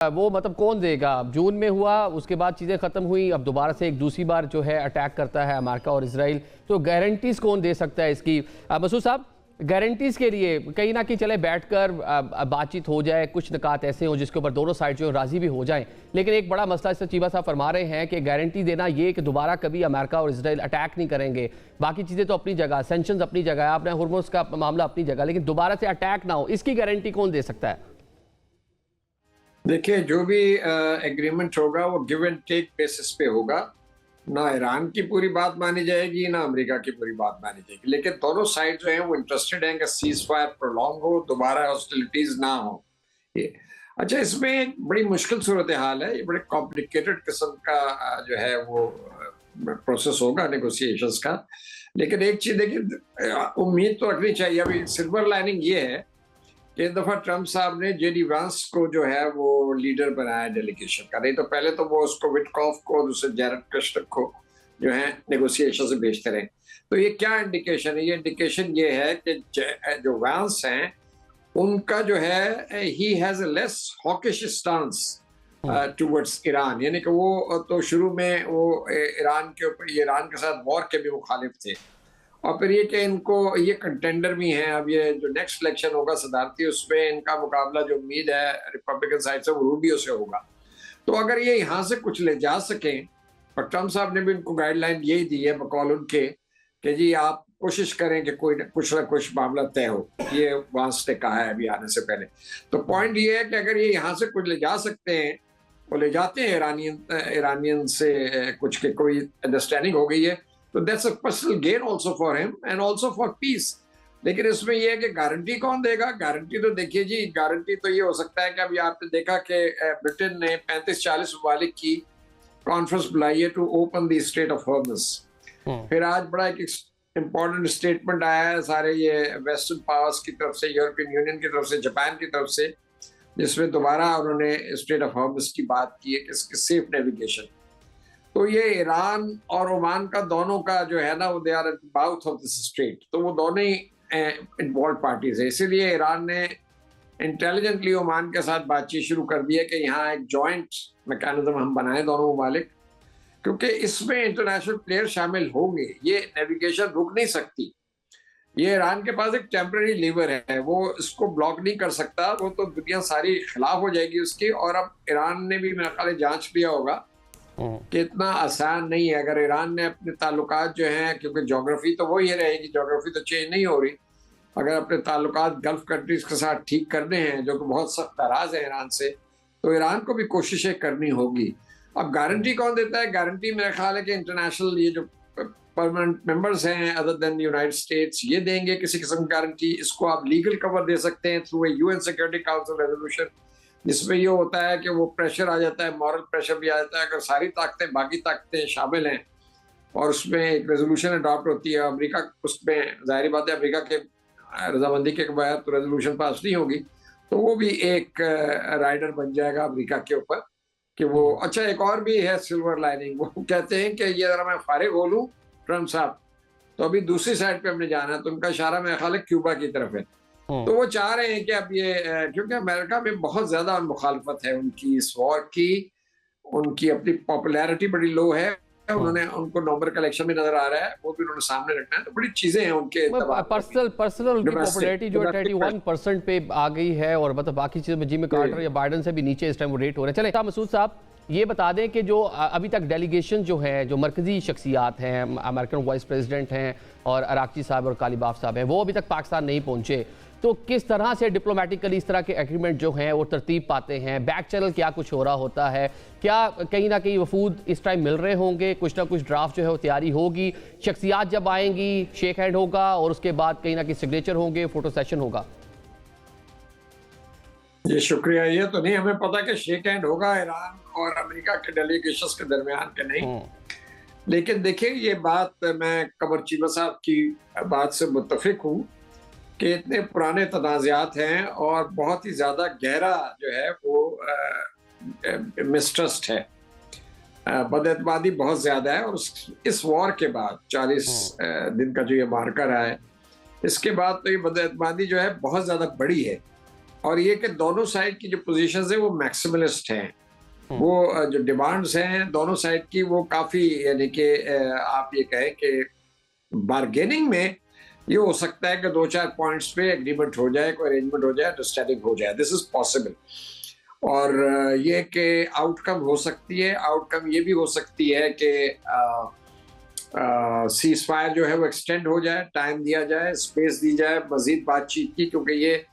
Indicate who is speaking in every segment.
Speaker 1: वो मतलब कौन देगा? जून में हुआ, उसके बाद चीज़ें ख़त्म हुई, अब दोबारा से एक दूसरी बार जो है अटैक करता है अमेरिका और इजराइल। तो गारंटीज़ कौन दे सकता है इसकी? मसूद साहब, गारंटीज़ के लिए कहीं ना कहीं चले बैठकर बातचीत हो जाए, कुछ निकात ऐसे हों जिसके ऊपर दोनों साइड जो राज़ी भी हो जाएं। लेकिन एक बड़ा मसला इस चीबा साहब फरमा रहे हैं कि गारंटी देना ये कि दोबारा कभी अमेरिका और इजराइल अटैक नहीं करेंगे। बाकी चीज़ें तो अपनी जगह, सेंक्शंस अपनी जगह, आपने हुर्मुज़ का मामला अपनी जगह, लेकिन दोबारा से अटैक ना हो, इसकी गारंटी कौन दे सकता है?
Speaker 2: देखिए, जो भी एग्रीमेंट होगा वो गिव एंड टेक बेसिस पे होगा। ना ईरान की पूरी बात मानी जाएगी, ना अमेरिका की पूरी बात मानी जाएगी, लेकिन दोनों साइड जो है वो इंटरेस्टेड हैं कि सीज फायर प्रोलॉन्ग हो, दोबारा हॉस्टिलिटीज ना हो। ये अच्छा, इसमें एक बड़ी मुश्किल सूरत हाल है। ये बड़े कॉम्प्लिकेटेड किस्म का जो है वो प्रोसेस होगा नेगोशिएशंस का। लेकिन एक चीज देखिए, उम्मीद तो रखनी चाहिए। अभी सिल्वर लाइनिंग ये है कि इस दफा ट्रम्प साहब ने जेडी वांस को जो है वो लीडर बनाया डेलीगेशन का। नहीं तो पहले तो वो उसको विटकॉफ को, दूसरे जैरेड कुशनर को जो है नेगोशिएशन से भेजते रहे। तो ये क्या इंडिकेशन है? ये इंडिकेशन ये है कि जो वांस हैं उनका जो है he has a less hawkish stance towards Iran. यानी कि वो तो शुरू में वो ईरान के ऊपर, ईरान के साथ वॉर के भी मुखालिफ थे। और फिर ये कि इनको ये कंटेंडर भी हैं। अब ये जो नेक्स्ट इलेक्शन होगा सदारती, उसमें इनका मुकाबला जो उम्मीद है रिपब्लिकन साइड से वो रूबियो से होगा। तो अगर ये यहाँ से कुछ ले जा सकें, और ट्रम्प साहब ने भी इनको गाइडलाइन यही दी है बकौल उनके कि जी आप कोशिश करें कि कोई कुछ ना कुछ मामला तय हो। ये वांस ने कहा है अभी आने से पहले। तो पॉइंट ये है कि अगर ये यहाँ से कुछ ले जा सकते हैं, वो ले जाते हैं ईरानियन से कुछ के कोई अंडरस्टैंडिंग हो गई है, तो that's a personal gain also for him and also for piece. लेकिन इसमें यह है कि गारंटी कौन देगा? गारंटी तो देखिए जी, गारंटी तो ये हो सकता है कि अभी आपने देखा कि ब्रिटेन ने 35-40 ममालिक की कॉन्फ्रेंस बुलाई है to open the strait of Hormuz. फिर आज बड़ा एक इंपॉर्टेंट स्टेटमेंट आया है सारे ये वेस्टर्न पावर्स की तरफ से, यूरोपियन यूनियन की तरफ से, जापान की तरफ से, जिसमें दोबारा उन्होंने स्ट्रेट ऑफ हॉर्मुज की बात की है कि इसके सेफ नेविगेशन। तो ये ईरान और ओमान का दोनों का जो है ना, वो they are at mouth of this strait. तो वो दोनों ही इन्वॉल्व पार्टीज है। इसीलिए ईरान ने इंटेलिजेंटली ओमान के साथ बातचीत शुरू कर दी है कि यहाँ एक जॉइंट मैकेनिज्म हम बनाएं दोनों ममालिक, क्योंकि इसमें इंटरनेशनल प्लेयर शामिल होंगे। ये नेविगेशन रुक नहीं सकती। ये ईरान के पास एक टेम्पररी लीवर है, वो इसको ब्लॉक नहीं कर सकता। वो तो दुनिया सारी खिलाफ हो जाएगी उसकी। और अब ईरान ने भी मेरे ख्याल जांच लिया होगा कि इतना आसान नहीं है। अगर ईरान ने अपने ताल्लुकात जो हैं, क्योंकि जोग्राफी तो वही रहेगी, जोग्राफी तो चेंज नहीं हो रही, अगर अपने ताल्लुकात गल्फ कंट्रीज के साथ ठीक करने हैं जो कि बहुत सख्त नाराज है ईरान से, तो ईरान को भी कोशिशें करनी होगी। अब गारंटी कौन देता है? गारंटी मेरा ख्याल है कि इंटरनेशनल ये जो परमानेंट मेंबर्स हैं अदर देन यूनाइटेड स्टेट्स, ये देंगे किसी किस्म की गारंटी। इसको आप लीगल कवर दे सकते हैं through a UN security council resolution, जिसमें ये होता है कि वो प्रेशर आ जाता है, मॉरल प्रेशर भी आ जाता है। अगर सारी ताकतें, बाकी ताकतें शामिल हैं और उसमें एक रेजोल्यूशन अडॉप्ट होती है, अमेरिका उसमें, जाहिर बात है अमेरिका के रजामंदी के बाद तो रेजोल्यूशन पास नहीं होगी, तो वो भी एक राइडर बन जाएगा अमेरिका के ऊपर कि वो। अच्छा, एक और भी है सिल्वर लाइनिंग। वो कहते हैं कि ये जरा मैं फारिग हो लूँ ट्रम्प साहब, तो अभी दूसरी साइड पे हमने जाना है। तो उनका इशारा मेरा ख्याल है क्यूबा की तरफ है। तो वो चाह रहे हैं कि अब ये, क्योंकि अमेरिका में बहुत ज्यादा मुखालफत है उनकी इस वॉर की, उनकी अपनी पॉपुलैरिटी बड़ी लो है। उन्होंने, उनको नवंबर का इलेक्शन में नजर आ रहा है, वो भी उन्होंने सामने रखना है। तो बड़ी चीजें हैं उनके
Speaker 1: पर्सनल उनकी पॉपुलैरिटी जो है 31% पे आ गई है, और मतलब बाकी चीजों में जिमी कार्टर या बाइडन से भी नीचे इस टाइम वो रेट हो रहे हैं। चले मसूद साहब, ये बता दें कि जो अभी तक डेलीगेशन जो है, जो मरकजी शख्सियात हैं, अमेरिकन वाइस प्रेसिडेंट हैं और अराक्ची साहब और कालीबाफ साहब हैं, वो अभी तक पाकिस्तान नहीं पहुंचे। तो किस तरह से डिप्लोमेटिकली इस तरह के एग्रीमेंट जो हैं वो तरतीब पाते हैं? बैक चैनल क्या कुछ हो रहा होता है? क्या कहीं ना कहीं वफूद इस टाइम मिल रहे होंगे? कुछ ना कुछ ड्राफ्ट जो है वो तैयारी होगी, शख्सियात जब आएंगी शेक हैंड होगा और उसके बाद कहीं ना कहीं सिग्नेचर होंगे, फोटो सेशन होगा?
Speaker 2: जी शुक्रिया। ये तो नहीं हमें पता कि शेक हैंड होगा ईरान और अमेरिका के डेलीगेशंस के दरमियान के नहीं। लेकिन देखिए, ये बात मैं कमर चीमा साहब की बात से मुत्तफिक हूँ कि इतने पुराने तनाज़ात हैं और बहुत ही ज्यादा गहरा जो है वो मिसट्रस्ट है, बदएतमादी बहुत ज्यादा है। और इस वॉर के बाद 40 दिन का जो ये मार्कर है, इसके बाद तो ये बदएतमादी जो है बहुत ज्यादा बड़ी है। और ये कि दोनों साइड की जो पोजीशंस है वो मैक्सिमलिस्ट हैं। वो जो डिमांड्स हैं दोनों साइड की वो काफी, यानी कि आप ये कहें कि बार्गेनिंग में ये हो सकता है कि 2-4 पॉइंट्स पे एग्रीमेंट हो जाए, कोई अरेंजमेंट हो जाए, अंडरस्टैंडिंग हो जाए। This is possible. और ये कि आउटकम हो सकती है, आउटकम ये भी हो सकती है कि सीज फायर जो है वो एक्सटेंड हो जाए, टाइम दिया जाए, स्पेस दी जाए मजीद बातचीत की, क्योंकि ये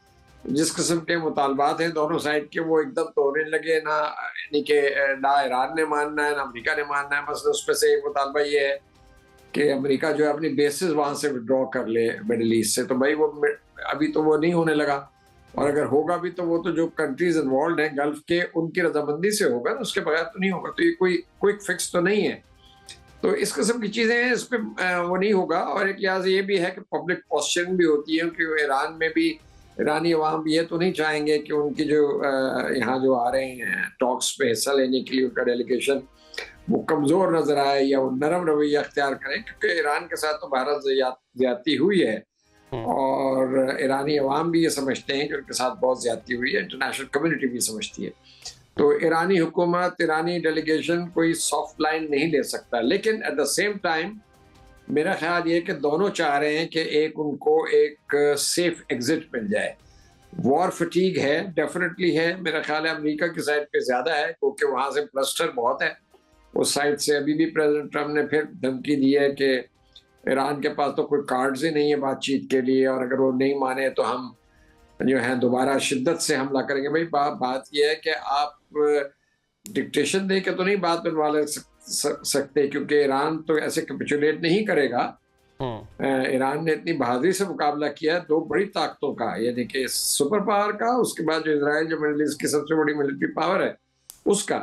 Speaker 2: जिस किस्म के मुतालबात हैं दोनों साइड के वो एकदम तो होने लगे ना, यानी कि ना ईरान ने मानना है ना अमेरिका ने मानना है। मसलन उसमें से एक मुतालबा ये है कि अमेरिका जो है अपनी बेसिस वहां से विड्रॉ कर ले मिडल ईस्ट से, तो भाई वो अभी तो वो नहीं होने लगा, और अगर होगा भी तो वो तो जो कंट्रीज इन्वॉल्व हैं गल्फ के उनकी रजामंदी से होगा, तो उसके बगैर तो नहीं होगा। तो ये कोई क्विक फिक्स तो नहीं है। तो इस किस्म की चीजें हैं, इस पे वो नहीं होगा। और एक लिहाज ये भी है कि पब्लिक क्वेश्चन भी होती है कि ईरान में भी ईरानी अवाम ये तो नहीं चाहेंगे कि उनकी जो यहाँ जो आ रहे हैं टॉक्स पे हिस्सा लेने के लिए उनका डेलीगेशन वो कमजोर नजर आए या वो नरम रवैया अख्तियार करें, क्योंकि ईरान के साथ तो भारत ज्यादती हुई है और ईरानी अवाम भी ये समझते हैं कि उनके साथ बहुत ज्यादती हुई है, इंटरनेशनल कम्युनिटी भी समझती है। तो ईरानी हुकूमत, ईरानी डेलीगेशन कोई सॉफ्ट लाइन नहीं ले सकता। लेकिन एट द सेम टाइम मेरा ख्याल ये कि दोनों चाह रहे हैं कि एक उनको एक सेफ एग्जिट मिल जाए। वॉर फटीग है, डेफिनेटली है। मेरा ख्याल है अमेरिका की साइड पे ज्यादा है, क्योंकि वहां से ब्लस्टर बहुत है उस साइड से। अभी भी प्रेसिडेंट ट्रम्प ने फिर धमकी दी है कि ईरान के पास तो कोई कार्ड्स ही नहीं है बातचीत के लिए, और अगर वो नहीं माने तो हम जो है दोबारा शिद्दत से हमला करेंगे। भाई बात यह है कि आप डिक्टेशन दे के तो नहीं बात बनवा सकते, क्योंकि ईरान तो ऐसे कैपिचुलेट नहीं करेगा। ईरान ने इतनी बहादुरी से मुकाबला किया है दो बड़ी ताकतों का, यानी कि सुपर पावर का, उसके बाद जो इजराइल जो मिडिल ईस्ट की सबसे बड़ी मिलिट्री पावर है उसका।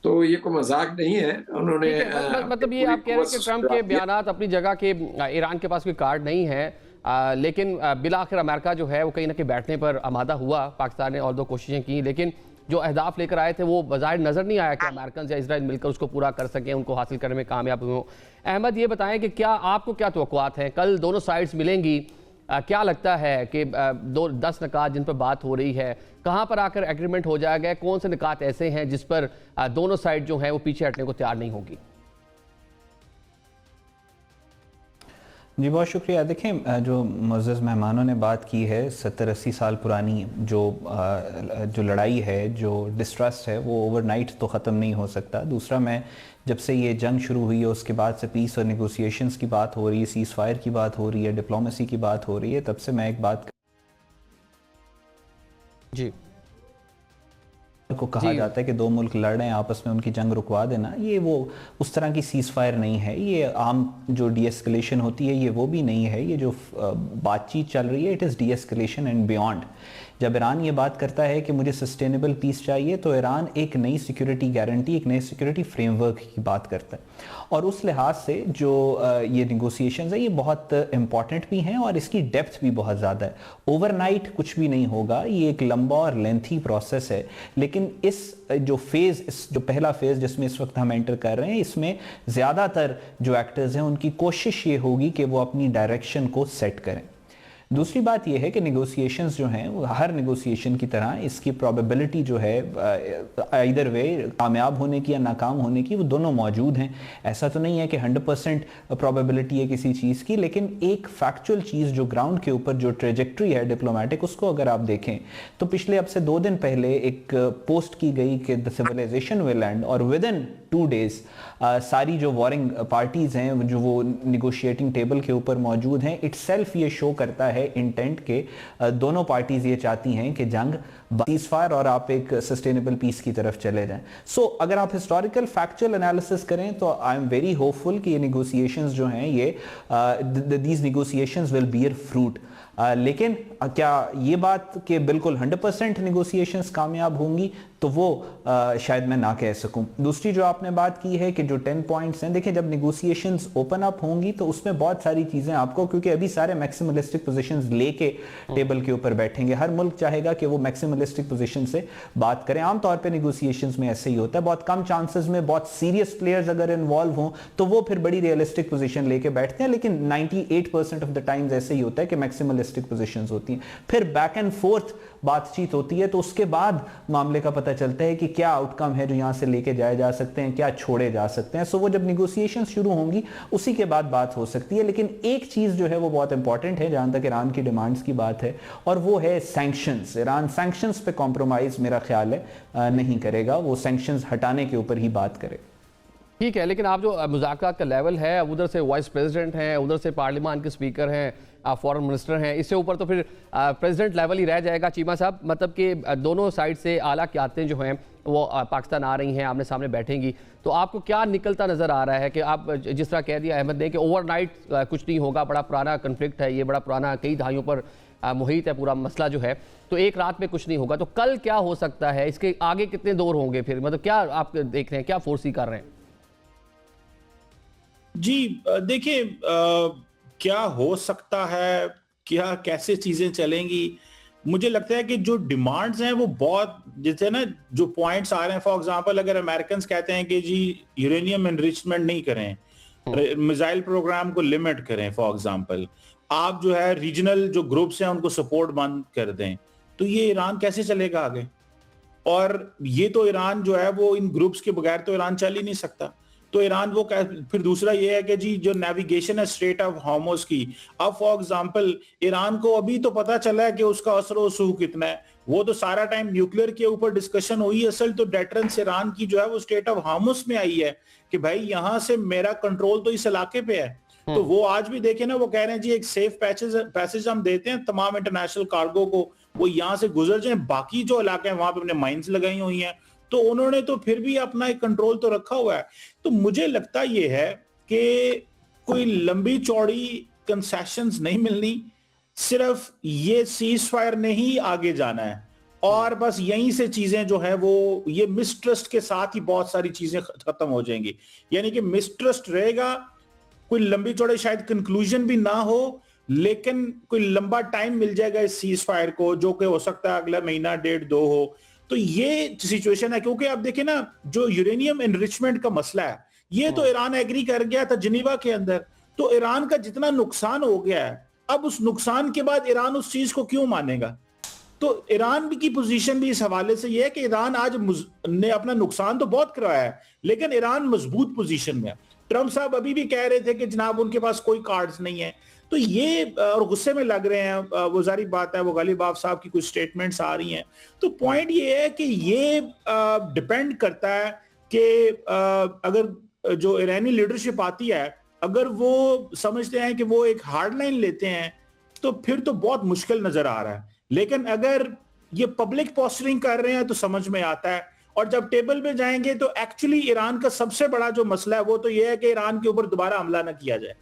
Speaker 2: तो ये कोई मजाक नहीं है। उन्होंने
Speaker 1: मतलब ये आप कह रहे हैं कि ट्रम्प के बयानात अपनी जगह के, ईरान के पास कोई कार्ड नहीं है, लेकिन बिलाखिर अमेरिका जो है वो कहीं ना कहीं बैठने पर आमादा हुआ। पाकिस्तान ने और दो कोशिशें की, लेकिन जो अहदाफ लेकर आए थे वो बज़ाहिर नज़र नहीं आया कि अमेरिकन या इजराइल मिलकर उसको पूरा कर सकें, उनको हासिल करने में कामयाब हों। अहमद, ये बताएं कि क्या आपको क्या तवक्कुआत हैं, कल दोनों साइड्स मिलेंगी? क्या लगता है कि 10 निकात जिन पर बात हो रही है, कहाँ पर आकर एग्रीमेंट हो जाएगा? कौन से निकात ऐसे हैं जिस पर दोनों साइड जो हैं वो पीछे हटने को तैयार नहीं होगी?
Speaker 3: जी बहुत शुक्रिया। देखें, जो मुअज़्ज़ज़ मेहमानों ने बात की है 70-80 साल पुरानी जो लड़ाई है, जो डिस्ट्रस्ट है, वो ओवरनाइट तो ख़त्म नहीं हो सकता। दूसरा, मैं जब से ये जंग शुरू हुई है उसके बाद से पीस और नेगोशिएशंस की बात हो रही है, सीज़ फायर की बात हो रही है, डिप्लोमेसी की बात हो रही है, तब से मैं एक बात
Speaker 1: जी
Speaker 3: को कहा जाता है कि दो मुल्क लड़ रहे हैं आपस में, उनकी जंग रुकवा देना, ये वो उस तरह की सीज़ फायर नहीं है। ये आम जो डी-एस्केलेशन होती है ये वो भी नहीं है। ये जो बातचीत चल रही है, it is D-escalation and beyond. जब ईरान ये बात करता है कि मुझे सस्टेनेबल पीस चाहिए, तो ईरान एक नई सिक्योरिटी गारंटी, एक नए सिक्योरिटी फ्रेमवर्क की बात करता है। और उस लिहाज से जो ये निगोसिएशंस है ये बहुत इंपॉर्टेंट भी हैं और इसकी डेप्थ भी बहुत ज़्यादा है। ओवरनाइट कुछ भी नहीं होगा, ये एक लंबा और लेंथी प्रोसेस है। लेकिन इस जो पहला फेज़ जिसमें इस वक्त हम एंटर कर रहे हैं, इसमें ज़्यादातर जो एक्टर्स हैं उनकी कोशिश ये होगी कि वो अपनी डायरेक्शन को सेट करें। दूसरी बात यह है कि नेगोशिएशंस जो हैं, हर नेगोशिएशन की तरह इसकी प्रोबेबिलिटी जो है इधर वे कामयाब होने की या नाकाम होने की, वो दोनों मौजूद हैं। ऐसा तो नहीं है कि 100% प्रोबेबिलिटी है किसी चीज़ की, लेकिन एक फैक्चुअल चीज़ जो ग्राउंड के ऊपर जो ट्रेजेक्ट्री है डिप्लोमेटिक, उसको अगर आप देखें तो पिछले अब से 2 दिन पहले एक पोस्ट की गई कि द सिविलाइजेशन विल एंड, और विद इन 2 days सारी जो वॉरिंग पार्टीज हैं जो वो निगोशिएटिंग टेबल के ऊपर मौजूद हैं, इटसेल्फ ये शो करता है इंटेंट के दोनों पार्टीज ये चाहती हैं कि जंग सीज़फायर और आप एक सस्टेनेबल पीस की तरफ चले जाएं। सो अगर आप हिस्टोरिकल फैक्चुअल एनालिसिस करें तो आई एम वेरी होपफुल कि ये निगोशिएशंस जो हैं ये these negotiations will beer fruit. लेकिन क्या ये बात कि बिल्कुल 100% निगोशिएशंस कामयाब होंगी, तो वो शायद मैं ना कह सकूं। दूसरी जो आपने बात की है कि जो 10 पॉइंट्स हैं, देखिए जब निगोशिएशंस ओपन अप होंगी तो उसमें बहुत सारी चीज़ें आपको, क्योंकि अभी सारे मैक्सिमलिस्टिक पोजीशंस लेके टेबल के ऊपर बैठेंगे। हर मुल्क चाहेगा कि वो मैक्सिमलिस्टिक पोजीशन से बात करें। आमतौर पर निगोशिएशंस में ऐसे ही होता है। बहुत कम चांसेस में बहुत सीरियस प्लेयर्स अगर इन्वॉल्व हों तो वो फिर बड़ी रियलिस्टिक पोजीशन लेके बैठते हैं, लेकिन 98% ऑफ द टाइम्स ऐसे ही होता है कि मैक्सिमलिस्टिक रियलिस्टिक पोजीशंस होती हैं, फिर बैक एंड फोर्थ बातचीत होती है, तो उसके बाद मामले का पता चलता है कि क्या आउटकम है जो यहां से लेके जाए जा सकते हैं, क्या छोड़े जा सकते हैं। सो वो जब निगोसिएशन शुरू होंगी उसी के बाद बात हो सकती है। लेकिन एक चीज जो है वो बहुत इंपॉर्टेंट है जहां तक ईरान की डिमांड्स की बात है, और वो है सैंक्शंस। ईरान सैंक्शंस पे कॉम्प्रोमाइज मेरा ख्याल है नहीं करेगा, वो सैंक्शंस हटाने के ऊपर ही बात करे।
Speaker 1: ठीक है, लेकिन आप जो मुज़ाकरात का लेवल है, उधर से वाइस प्रेसिडेंट हैं, उधर से पार्लियामान के स्पीकर हैं, फॉरेन मिनिस्टर हैं, इससे ऊपर तो फिर प्रेसिडेंट लेवल ही रह जाएगा चीमा साहब। मतलब कि दोनों साइड से आला क़यादतें जो हैं वो पाकिस्तान आ रही हैं, आमने सामने बैठेंगी, तो आपको क्या निकलता नज़र आ रहा है कि आप जिस तरह कह दिया अहमद ने कि ओवरनाइट कुछ नहीं होगा, बड़ा पुराना कन्फ्लिक्ट है ये, बड़ा पुराना कई दहाइयों पर मुहित है पूरा मसला जो है, तो एक रात में कुछ नहीं होगा, तो कल क्या हो सकता है, इसके आगे कितने दौर होंगे फिर, मतलब क्या आप देख रहे हैं, क्या फोर्सी कर रहे हैं?
Speaker 4: जी देखिए, क्या हो सकता है, क्या कैसे चीजें चलेंगी, मुझे लगता है कि जो डिमांड्स हैं वो बहुत, जैसे ना जो पॉइंट्स आ रहे हैं, फॉर एग्जांपल अगर अमेरिकन कहते हैं कि जी यूरेनियम एनरिचमेंट नहीं करें, मिसाइल प्रोग्राम को लिमिट करें, फॉर एग्जांपल आप जो है रीजनल जो ग्रुप्स हैं उनको सपोर्ट बंद कर दें, तो ये ईरान कैसे चलेगा आगे? और ये तो ईरान जो है वो इन ग्रुप्स के बगैर तो ईरान चल ही नहीं सकता। तो ईरान वो फिर दूसरा ये है कि जी जो नेविगेशन है स्ट्रेट ऑफ हार्मोज की, अब फॉर एग्जांपल ईरान को अभी तो पता चला है कि उसका असर व सूह कितना है, वो तो सारा टाइम न्यूक्लियर के ऊपर डिस्कशन हुई, असल तो डेटरेंस ईरान की जो है वो स्टेट ऑफ हार्मोज में आई है कि भाई यहां से मेरा कंट्रोल तो इस इलाके पे है। तो वो आज भी देखे ना, वो कह रहे हैं जी एक सेफ पैसेज हम देते हैं तमाम इंटरनेशनल कार्गो को, वो यहाँ से गुजर जाए, बाकी जो इलाके हैं वहां पे अपने माइंस लगाई हुई हैं, तो उन्होंने तो फिर भी अपना एक कंट्रोल तो रखा हुआ है। तो मुझे लगता ये है कि कोई लंबी चौड़ी कंसेशंस नहीं मिलनी, सिर्फ ये सीज फायर ने ही आगे जाना है, और बस यहीं से चीजें जो है वो ये मिसट्रस्ट के साथ ही बहुत सारी चीजें खत्म हो जाएंगी। यानी कि मिसट्रस्ट रहेगा, कोई लंबी चौड़े शायद कंक्लूजन भी ना हो, लेकिन कोई लंबा टाइम मिल जाएगा इस सीज फायर को, जो कि हो सकता है अगला महीना, डेढ़, दो हो। तो ये सिचुएशन है, क्योंकि आप देखिए ना जो यूरेनियम एनरिचमेंट का मसला है, ये तो ईरान एग्री कर गया था जिनीवा के अंदर, तो ईरान का जितना नुकसान हो गया है, अब उस नुकसान के बाद ईरान उस चीज को क्यों मानेगा? तो ईरान की पोजीशन भी इस हवाले से ये है कि ईरान आज ने अपना नुकसान तो बहुत करवाया है, लेकिन ईरान मजबूत पोजीशन में है। ट्रंप साहब अभी भी कह रहे थे कि जनाब उनके पास कोई कार्ड्स नहीं है, तो ये और गुस्से में लग रहे हैं, वो जारी बात है, वो गालिबाफ साहब की कुछ स्टेटमेंट्स आ रही हैं। तो पॉइंट ये है कि ये डिपेंड करता है कि अगर जो ईरानी लीडरशिप आती है, अगर वो समझते हैं कि वो एक हार्ड लाइन लेते हैं, तो फिर तो बहुत मुश्किल नजर आ रहा है। लेकिन अगर ये पब्लिक पोस्टरिंग कर रहे हैं तो समझ में आता है, और जब टेबल पे जाएंगे तो एक्चुअली ईरान का सबसे बड़ा जो मसला है वो तो ये है कि ईरान के ऊपर दोबारा हमला ना किया जाए।